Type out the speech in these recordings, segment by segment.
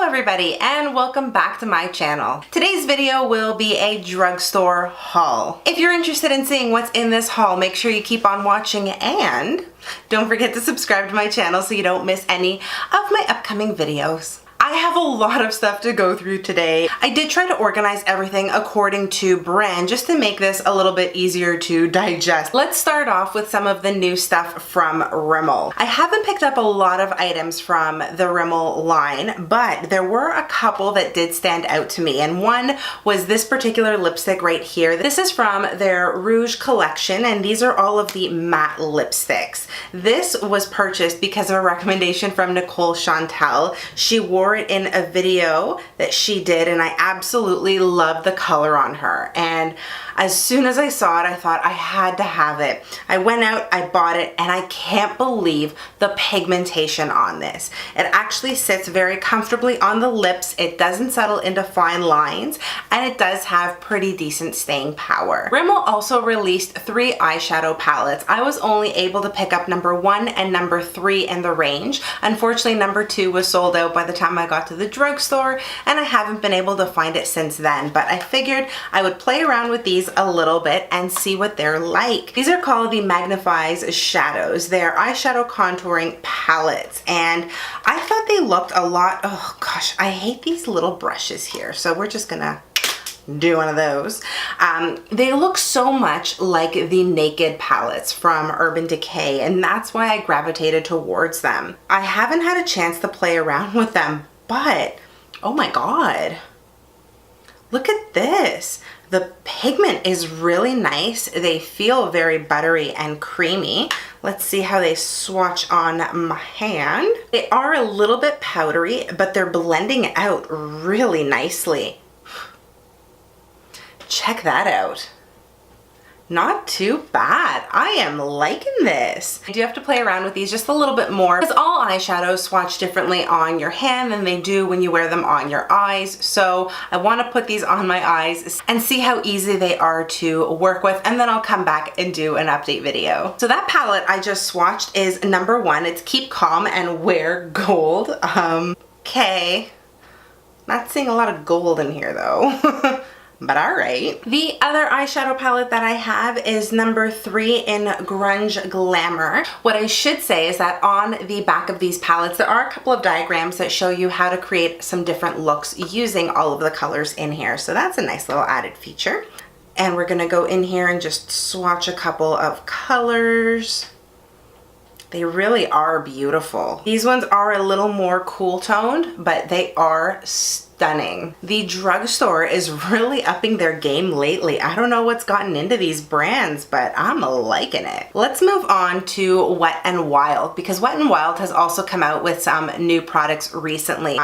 everybody, and welcome back to my channel. Today's video will be a drugstore haul. If you're interested in seeing what's in this haul, make sure you keep on watching and don't forget to subscribe to my channel so you don't miss any of my upcoming videos. I have a lot of stuff to go through today. I did try to organize everything according to brand just to make this a little bit easier to digest. Let's start off with some of the new stuff from Rimmel. I haven't picked up a lot of items from the Rimmel line, but there were a couple that did stand out to me, and one was this particular lipstick right here. This is from their Rouge collection, and these are all of the matte lipsticks. This was purchased because of a recommendation from Nicole Chantel. She wore it in a video that she did, and I absolutely love the color on her. And as soon as I saw it, I thought I had to have it. I went out, I bought it, and I can't believe the pigmentation on this. It actually sits very comfortably on the lips. It doesn't settle into fine lines, and it does have pretty decent staying power. Rimmel also released 3 eyeshadow palettes. I was only able to pick up number 1 and number 3 in the range. Unfortunately, number 2 was sold out by the time I got to the drugstore, and I haven't been able to find it since then, but I figured I would play around with these a little bit and see what they're like. These are called the Magnif'eyes shadows. They're eyeshadow contouring palettes, and I thought they looked a lot, oh gosh, I hate these little brushes here, so we're just gonna do one of those. They look so much like the Naked palettes from Urban Decay, and that's why I gravitated towards them. I haven't had a chance to play around with them, but oh my god, look at this. The pigment is really nice. They feel very buttery and creamy. Let's see how they swatch on my hand. They are a little bit powdery, but they're blending out really nicely. Check that out. Not too bad. I am liking this. I do have to play around with these just a little bit more because all eyeshadows swatch differently on your hand than they do when you wear them on your eyes. So I want to put these on my eyes and see how easy they are to work with, and then I'll come back and do an update video. So that palette I just swatched is number 1. It's Keep Calm and Wear Gold. Okay. Not seeing a lot of gold in here though. But alright. The other eyeshadow palette that I have is number 3 in Grunge Glamour. What I should say is that on the back of these palettes, there are a couple of diagrams that show you how to create some different looks using all of the colors in here. So that's a nice little added feature. And we're gonna go in here and just swatch a couple of colors. They really are beautiful. These ones are a little more cool toned, but they are stunning. The drugstore is really upping their game lately. I don't know what's gotten into these brands, but I'm liking it. Let's move on to Wet n Wild, because Wet n Wild has also come out with some new products recently.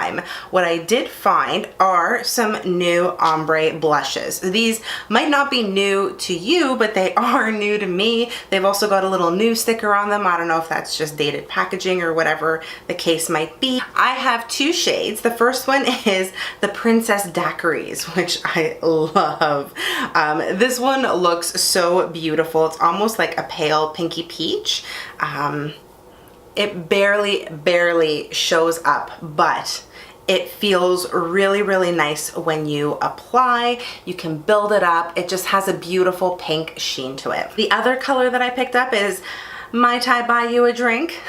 What I did find are some new ombre blushes. These might not be new to you, but they are new to me. They've also got a little new sticker on them. I don't know if that's just dated packaging or whatever the case might be. I have 2 shades. The first one is the Princess Daiquiris, which I love. This one looks so beautiful. It's almost like a pale pinky peach. It barely shows up, but it feels really, really nice when you apply. You can build it up. It just has a beautiful pink sheen to it. The other color that I picked up is Mai Tai Buy You a Drink.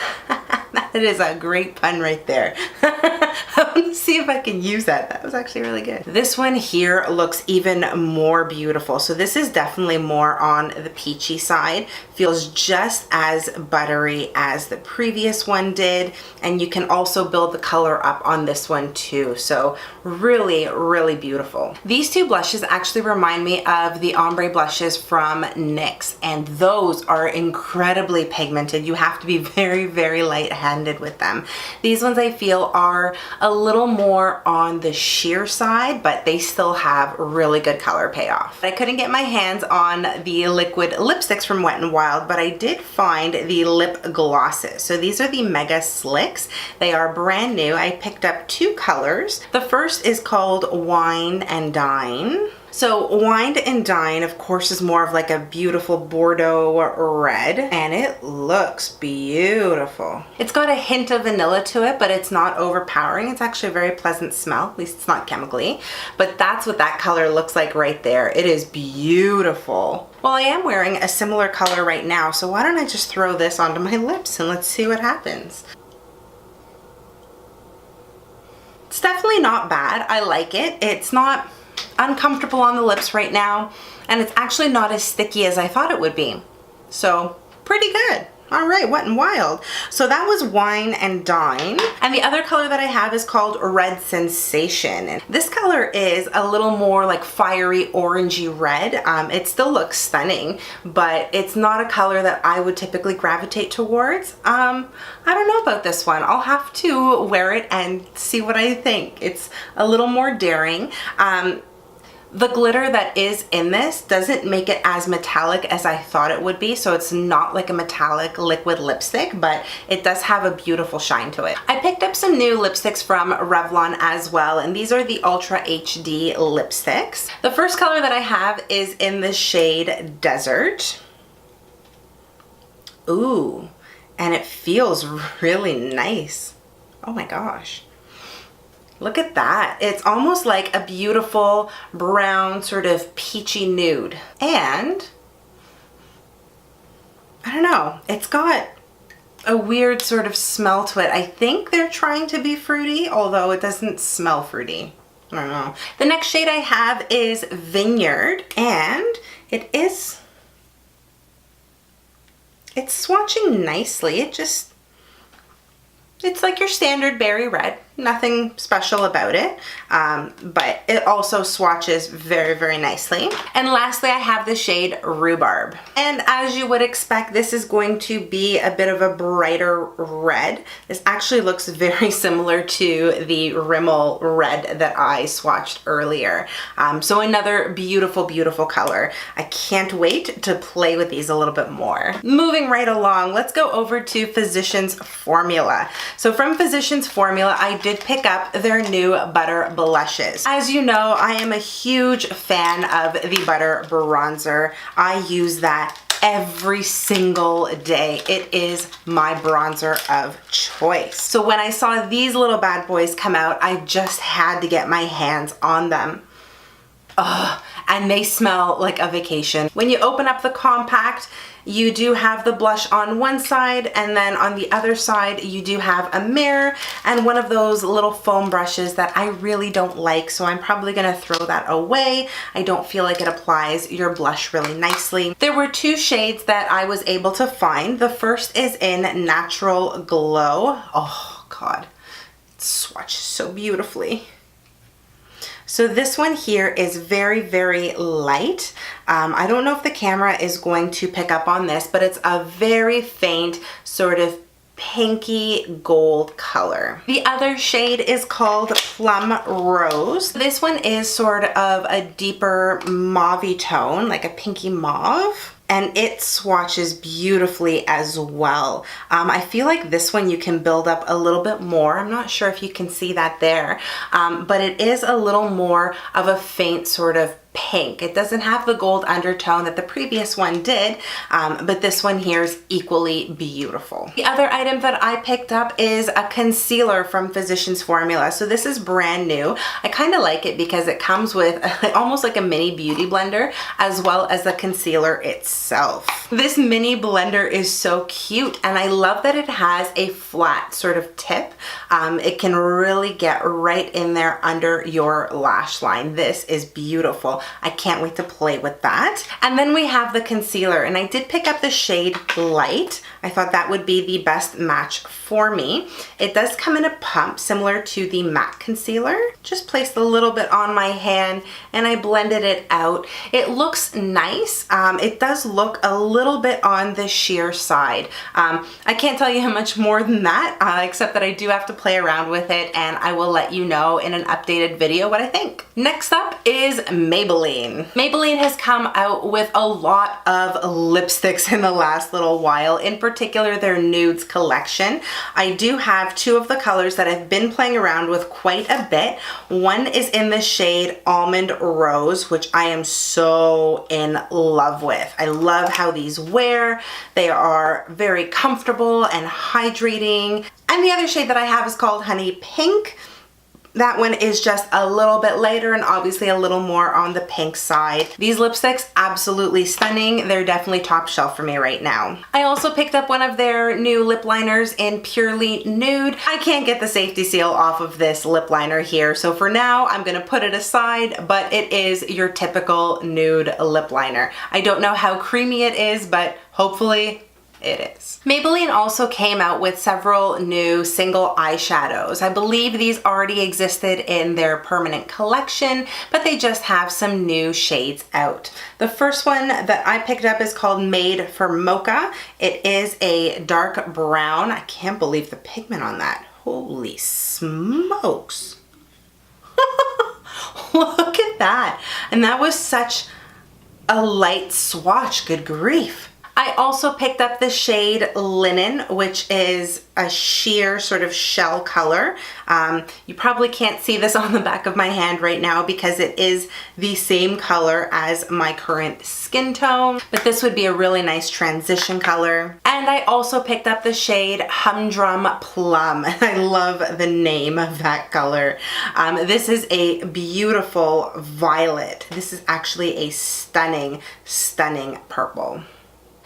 That is a great pun right there. I want to see if I can use that. That was actually really good. This one here looks even more beautiful. So this is definitely more on the peachy side. Feels just as buttery as the previous one did. And you can also build the color up on this one too. So really, really beautiful. These 2 blushes actually remind me of the ombre blushes from NYX. And those are incredibly pigmented. You have to be very, very light-handed with them. These ones I feel are a little more on the sheer side, but they still have really good color payoff. I couldn't get my hands on the liquid lipsticks from Wet n Wild, but I did find the lip glosses. So these are the Megaslicks. They are brand new. I picked up 2 colors. The first is called Wine and Dine. So Wined and Dine, of course, is more of like a beautiful Bordeaux red, and it looks beautiful. It's got a hint of vanilla to it, but it's not overpowering. It's actually a very pleasant smell, at least it's not chemically, but that's what that color looks like right there. It is beautiful. Well, I am wearing a similar color right now, so why don't I just throw this onto my lips and let's see what happens. It's definitely not bad. I like it. It's not uncomfortable on the lips right now, and it's actually not as sticky as I thought it would be. So pretty good. All right, Wet n Wild. So that was Wine and Dine. And the other color that I have is called Red Sensation. And this color is a little more like fiery orangey red. It still looks stunning, but it's not a color that I would typically gravitate towards. I don't know about this one. I'll have to wear it and see what I think. It's a little more daring. The glitter that is in this doesn't make it as metallic as I thought it would be, so it's not like a metallic liquid lipstick, but it does have a beautiful shine to it. I picked up some new lipsticks from Revlon as well, and these are the Ultra HD lipsticks. The first color that I have is in the shade Desert. Ooh, and it feels really nice. Oh my gosh. Look at that. It's almost like a beautiful brown sort of peachy nude. And I don't know, it's got a weird sort of smell to it. I think they're trying to be fruity, although it doesn't smell fruity. I don't know. The next shade I have is Vineyard, and it's swatching nicely. It's like your standard berry red, nothing special about it, but it also swatches very, very nicely. And lastly, I have the shade Rhubarb. And as you would expect, this is going to be a bit of a brighter red. This actually looks very similar to the Rimmel red that I swatched earlier. So another beautiful, beautiful color. I can't wait to play with these a little bit more. Moving right along, let's go over to Physicians Formula. So from Physicians Formula, I did pick up their new Butter Blushes. As you know, I am a huge fan of the Butter Bronzer. I use that every single day. It is my bronzer of choice. So when I saw these little bad boys come out, I just had to get my hands on them. Ugh, and they smell like a vacation. When you open up the compact, you do have the blush on one side, and then on the other side you do have a mirror and one of those little foam brushes that I really don't like, so I'm probably gonna throw that away. I don't feel like it applies your blush really nicely. There were two shades that I was able to find. The first is in Natural Glow. Oh God, it swatches so beautifully. So this one here is very, very light. I don't know if the camera is going to pick up on this, but it's a very faint sort of pinky gold color. The other shade is called Plum Rose. This one is sort of a deeper mauve-y tone, like a pinky mauve. And it swatches beautifully as well. I feel like this one you can build up a little bit more. I'm not sure if you can see that there, but it is a little more of a faint sort of pink. It doesn't have the gold undertone that the previous one did, but this one here is equally beautiful. The other item that I picked up is a concealer from Physicians Formula. So this is brand new. I kind of like it because it comes with almost like a mini beauty blender as well as the concealer itself. This mini blender is so cute, and I love that it has a flat sort of tip. It can really get right in there under your lash line. This is beautiful. I can't wait to play with that. And then we have the concealer, and I did pick up the shade Light. I thought that would be the best match for me. It does come in a pump similar to the matte concealer. Just placed a little bit on my hand and I blended it out. It looks nice. It does look a little bit on the sheer side. I can't tell you how much more than that, except that I do have to play around with it, and I will let you know in an updated video what I think. Next up is Maybelline. Maybelline. Maybelline has come out with a lot of lipsticks in the last little while, in particular their Nudes collection. I do have two of the colors that I've been playing around with quite a bit. One is in the shade Almond Rose, which I am so in love with. I love how these wear. They are very comfortable and hydrating. And the other shade that I have is called Honey Pink. That one is just a little bit lighter and obviously a little more on the pink side. These lipsticks, absolutely stunning. They're definitely top shelf for me right now. I also picked up one of their new lip liners in Purely Nude. I can't get the safety seal off of this lip liner here, so for now I'm gonna put it aside, but it is your typical nude lip liner. I don't know how creamy it is, but hopefully it is. Maybelline also came out with several new single eyeshadows. I believe these already existed in their permanent collection, but they just have some new shades out. The first one that I picked up is called Made for Mocha. It is a dark brown. I can't believe the pigment on that. Holy smokes. Look at that. And that was such a light swatch, good grief. I also picked up the shade Linen, which is a sheer sort of shell color. You probably can't see this on the back of my hand right now because it is the same color as my current skin tone, but this would be a really nice transition color. And I also picked up the shade Humdrum Plum. I love the name of that color. This is a beautiful violet. This is actually a stunning, stunning purple.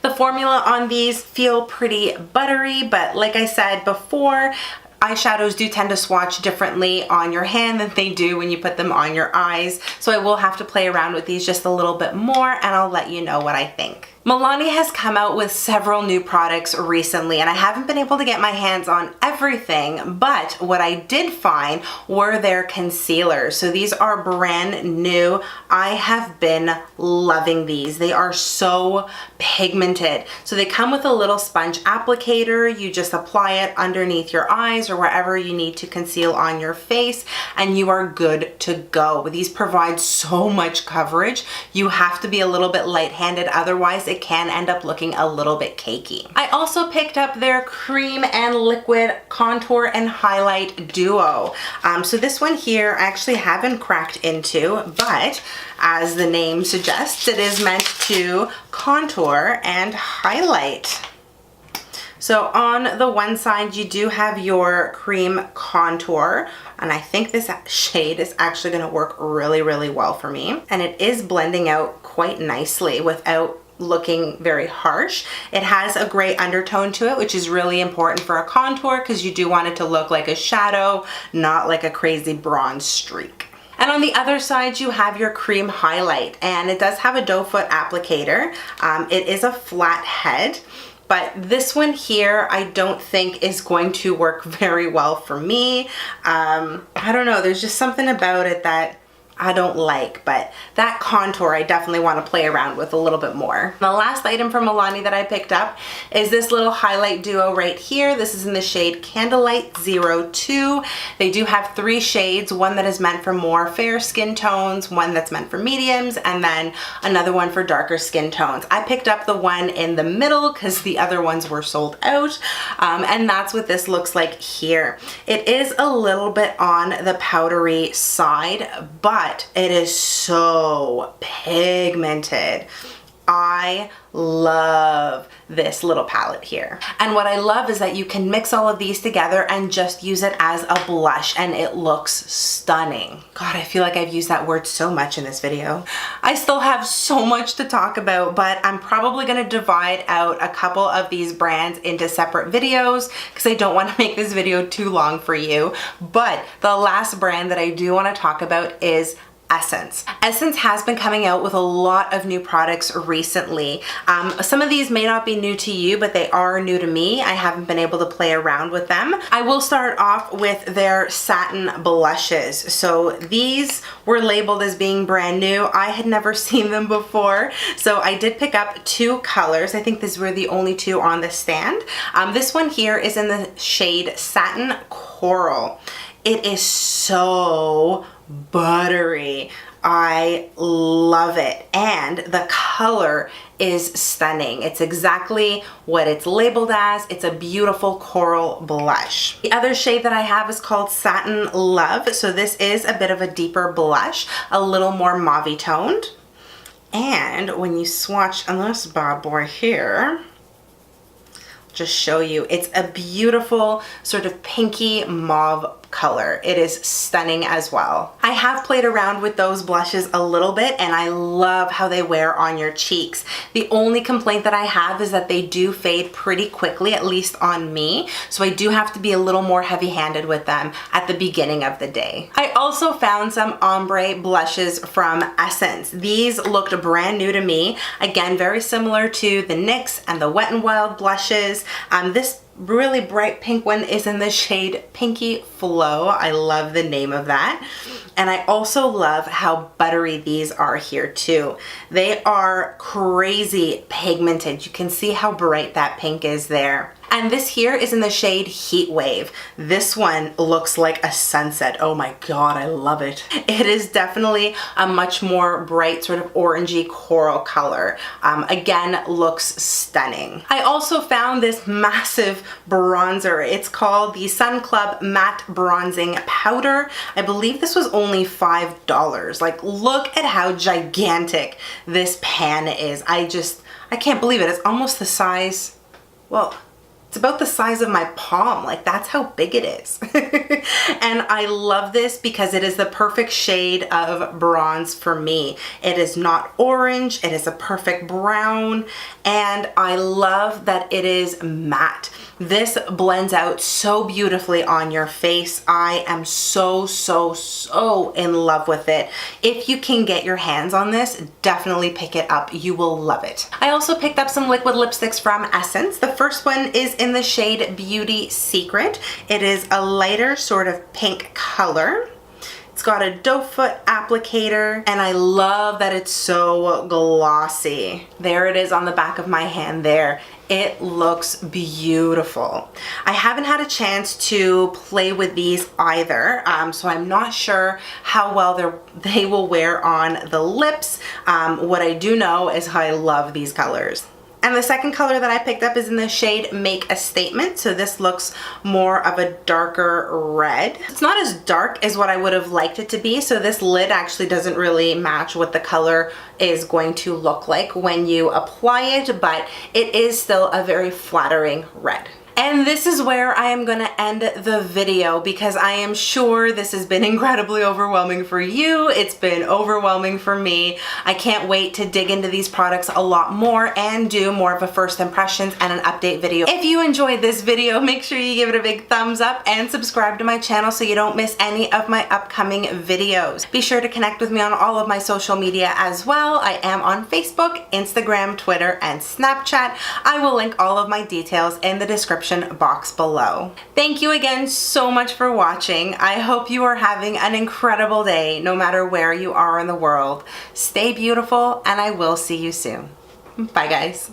The formula on these feel pretty buttery, but like I said before, eyeshadows do tend to swatch differently on your hand than they do when you put them on your eyes. So I will have to play around with these just a little bit more and I'll let you know what I think. Milani has come out with several new products recently and I haven't been able to get my hands on everything, but what I did find were their concealers. So these are brand new. I have been loving these. They are so pigmented. So they come with a little sponge applicator. You just apply it underneath your eyes or wherever you need to conceal on your face and you are good to go. These provide so much coverage. You have to be a little bit light-handed, otherwise it can end up looking a little bit cakey. I also picked up their cream and liquid contour and highlight duo. So this one here I actually haven't cracked into, but as the name suggests, it is meant to contour and highlight. So on the one side, you do have your cream contour, and I think this shade is actually gonna work really, really well for me. And it is blending out quite nicely without looking very harsh. It has a gray undertone to it, which is really important for a contour because you do want it to look like a shadow, not like a crazy bronze streak. And on the other side, you have your cream highlight, and it does have a doe foot applicator. It is a flat head, but this one here I don't think is going to work very well for me. I don't know, there's just something about it that I don't like, but that contour I definitely want to play around with a little bit more. The last item from Milani that I picked up is this little highlight duo right here. This is in the shade Candlelight 02. They do have 3 shades, one that is meant for more fair skin tones, one that's meant for mediums, and then another one for darker skin tones. I picked up the one in the middle because the other ones were sold out, and that's what this looks like here. It is a little bit on the powdery side, but it is so pigmented. I love this little palette here. And what I love is that you can mix all of these together and just use it as a blush and it looks stunning. God, I feel like I've used that word so much in this video. I still have so much to talk about, but I'm probably gonna divide out a couple of these brands into separate videos because I don't want to make this video too long for you. But the last brand that I do want to talk about is Essence. Essence has been coming out with a lot of new products recently. Some of these may not be new to you, but they are new to me. I haven't been able to play around with them. I will start off with their Satin blushes. So these were labeled as being brand new. I had never seen them before, so I did pick up 2 colors. I think these were the only 2 on the stand. This one here is in the shade Satin Coral. It is so buttery. I love it, and the color is stunning. It's exactly what it's labeled as. It's a beautiful coral blush. The other shade that I have is called Satin Love. So this is a bit of a deeper blush, a little more mauve toned. And when you swatch on this bad boy here, just show you, it's a beautiful sort of pinky mauve color. It is stunning as well. I have played around with those blushes a little bit, and I love how they wear on your cheeks. The only complaint that I have is that they do fade pretty quickly, at least on me. So I do have to be a little more heavy-handed with them at the beginning of the day. I also found some ombre blushes from Essence. These looked brand new to me. Again, very similar to the NYX and the Wet n Wild blushes. This really bright pink one is in the shade Pinky Flow. I love the name of that. And I also love how buttery these are here too. They are crazy pigmented. You can see how bright that pink is there. And this here is in the shade Heat Wave. This one looks like a sunset. Oh my God, I love it. It is definitely a much more bright sort of orangey coral color. Again, looks stunning. I also found this massive bronzer. It's called the Sun Club Matte Bronzing Powder. I believe this was only $5. Like, look at how gigantic this pan is. I can't believe it. It's almost the size, well, it's about the size of my palm. Like, that's how big it is. And I love this because it is the perfect shade of bronze for me. It is not orange, it is a perfect brown, and I love that it is matte. This blends out so beautifully on your face. I am so in love with it. If you can get your hands on this, definitely pick it up. You will love it. I also picked up some liquid lipsticks from Essence. The first one is in the shade Beauty Secret. It is a lighter sort of pink color. It's got a doe foot applicator, and I love that it's so glossy. There it is on the back of my hand there. It looks beautiful. I haven't had a chance to play with these either, so I'm not sure how well they will wear on the lips. What I do know is I love these colors. And the second color that I picked up is in the shade Make a Statement. So this looks more of a darker red. It's not as dark as what I would have liked it to be. So this lid actually doesn't really match what the color is going to look like when you apply it, but it is still a very flattering red. And this is where I am going to end the video because I am sure this has been incredibly overwhelming for you. It's been overwhelming for me. I can't wait to dig into these products a lot more and do more of a first impressions and an update video. If you enjoyed this video, make sure you give it a big thumbs up and subscribe to my channel so you don't miss any of my upcoming videos. Be sure to connect with me on all of my social media as well. I am on Facebook, Instagram, Twitter, and Snapchat. I will link all of my details in the description box below. Thank you again so much for watching. I hope you are having an incredible day no matter where you are in the world. Stay beautiful, and I will see you soon. Bye guys.